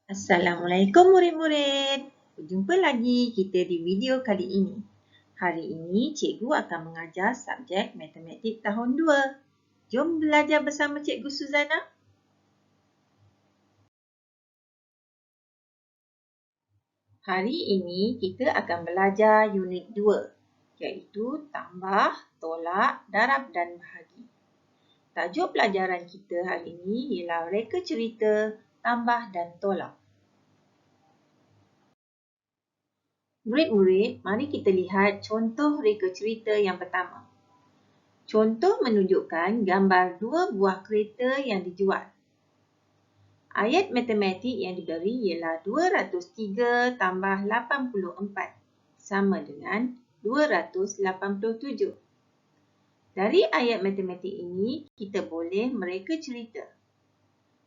Assalamualaikum murid-murid. Berjumpa lagi kita di video kali ini. Hari ini cikgu akan mengajar subjek matematik tahun 2. Jom belajar bersama cikgu Suzana. Hari ini kita akan belajar unit 2 iaitu tambah, tolak, darab dan bahagi. Tajuk pelajaran kita hari ini ialah reka cerita, tambah dan tolak. Murid-murid, mari kita lihat contoh reka cerita yang pertama. Contoh menunjukkan gambar dua buah kereta yang dijual. Ayat matematik yang diberi ialah 203 tambah 84 sama dengan 287. Dari ayat matematik ini, kita boleh mereka cerita.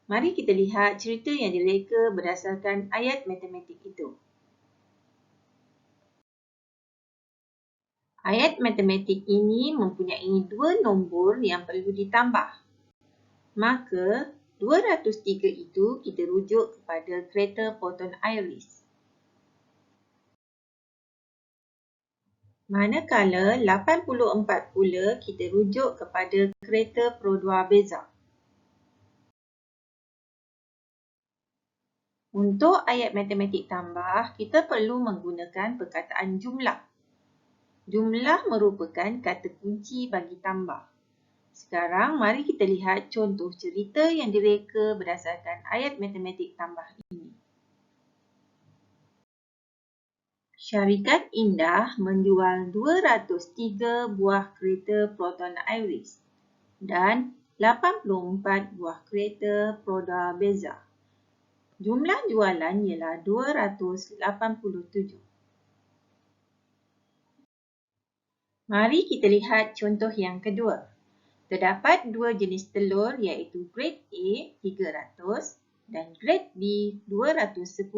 Mari kita lihat cerita yang direka berdasarkan ayat matematik itu. Ayat matematik ini mempunyai dua nombor yang perlu ditambah. Maka, 203 itu kita rujuk kepada kereta Proton Iris. Manakala 84 pula kita rujuk kepada kereta Produa Beza. Untuk ayat matematik tambah, kita perlu menggunakan perkataan jumlah. Jumlah merupakan kata kunci bagi tambah. Sekarang, mari kita lihat contoh cerita yang direka berdasarkan ayat matematik tambah ini. Syarikat Indah menjual 203 buah kereta Proton Iris dan 84 buah kereta Produa Beza. Jumlah jualan ialah 287. Mari kita lihat contoh yang kedua. Terdapat dua jenis telur iaitu grade A 300 dan grade B 210.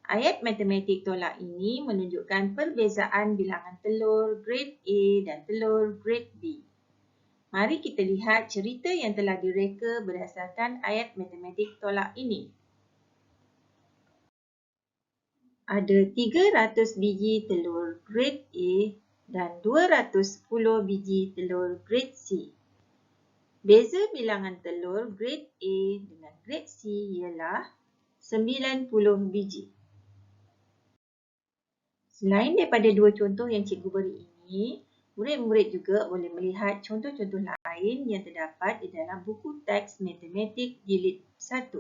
Ayat matematik tolak ini menunjukkan perbezaan bilangan telur grade A dan telur grade B. Mari kita lihat cerita yang telah direka berdasarkan ayat matematik tolak ini. Ada 300 biji telur grade A dan 210 biji telur grade C. Beza bilangan telur grade A dengan grade C ialah 90 biji. Selain daripada dua contoh yang cikgu beri ini, murid-murid juga boleh melihat contoh-contoh lain yang terdapat di dalam buku teks matematik jilid 1,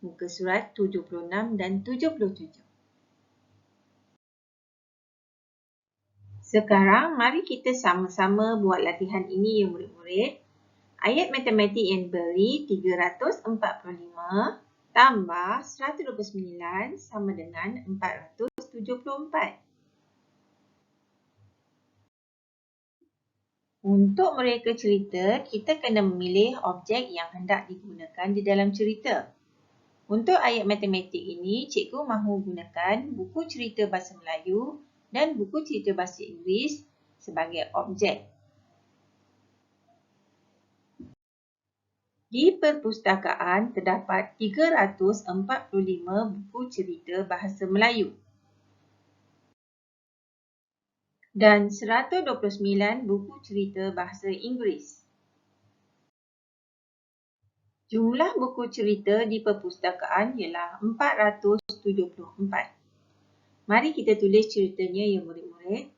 muka surat 76 dan 77. Sekarang, mari kita sama-sama buat latihan ini ya murid-murid. Ayat matematik yang diberi 345 tambah 129 sama dengan 474. Untuk mereka cerita, kita kena memilih objek yang hendak digunakan di dalam cerita. Untuk ayat matematik ini, cikgu mahu gunakan buku cerita bahasa Melayu dan buku cerita bahasa Inggeris sebagai objek. Di perpustakaan terdapat 345 buku cerita bahasa Melayu dan 129 buku cerita bahasa Inggeris. Jumlah buku cerita di perpustakaan ialah 474. Mari kita tulis ceritanya ya murid-murid.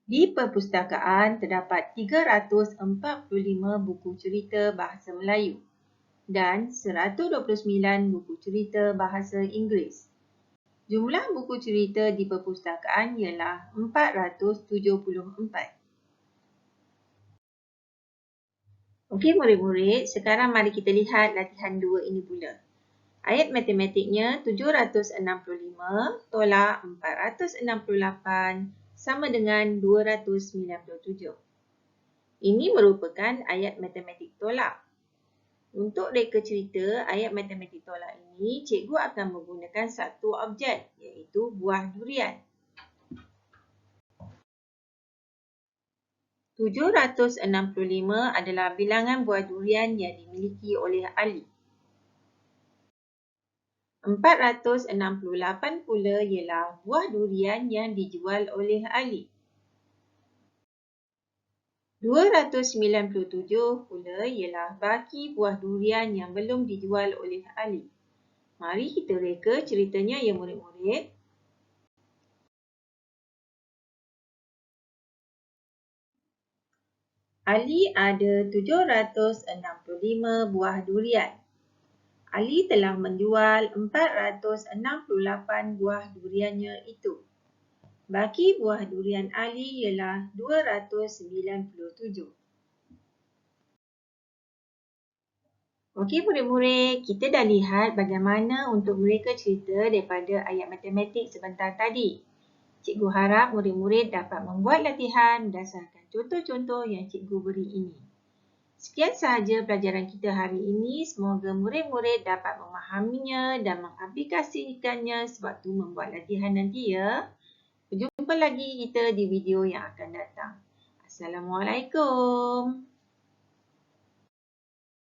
Di perpustakaan terdapat 345 buku cerita bahasa Melayu dan 129 buku cerita bahasa Inggeris. Jumlah buku cerita di perpustakaan ialah 474. Okey murid-murid, sekarang mari kita lihat latihan 2 ini pula. Ayat matematiknya 765 tolak 468 sama dengan 297. Ini merupakan ayat matematik tolak. Untuk reka cerita ayat matematik tolak ini, cikgu akan menggunakan satu objek iaitu buah durian. 765 adalah bilangan buah durian yang dimiliki oleh Ali. 468 pula ialah buah durian yang dijual oleh Ali. 297 pula ialah baki buah durian yang belum dijual oleh Ali. Mari kita reka ceritanya ya murid-murid. Ali ada 765 buah durian. Ali telah menjual 468 buah duriannya itu. Baki buah durian Ali ialah 297. Okey murid-murid, kita dah lihat bagaimana untuk mereka cerita daripada ayat matematik sebentar tadi. Cikgu harap murid-murid dapat membuat latihan berdasarkan contoh-contoh yang cikgu beri ini. Sekian sahaja pelajaran kita hari ini. Semoga murid-murid dapat memahaminya dan mengaplikasikannya sewaktu membuat latihan nanti ya. Berjumpa lagi kita di video yang akan datang. Assalamualaikum.